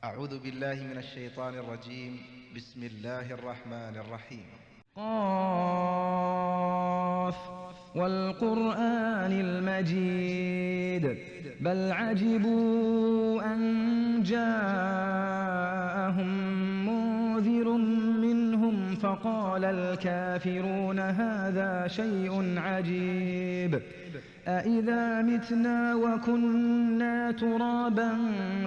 أعوذ بالله من الشيطان الرجيم. بسم الله الرحمن الرحيم. قاف والقرآن المجيد بل عجبوا أن جاءهم منذر منهم فقال الكافرون هذا شيء عجيب أإذا متنا وكنا ترابا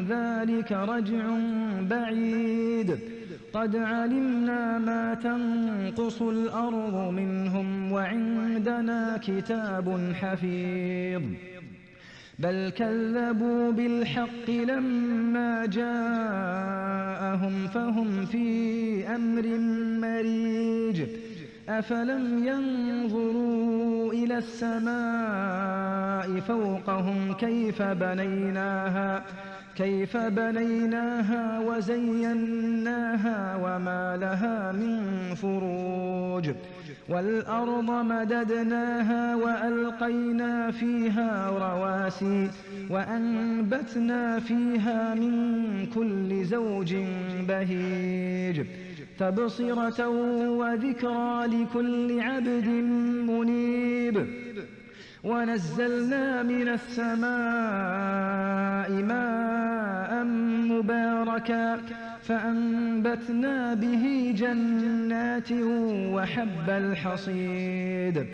ذلك رجع بعيد قد علمنا ما تنقص الأرض منهم وعندنا كتاب حفيظ بل كذبوا بالحق لما جاءهم فهم في أمر مريج أفلم ينظروا إلى السماء فوقهم كيف بنيناها وزيناها وما لها من فروج والأرض مددناها وألقينا فيها رواسي وأنبتنا فيها من كل زوج بهيج تبصرة وذكرى لكل عبد منيب ونزلنا من السماء ماء مباركا فأنبتنا به جنات وحب الحصيد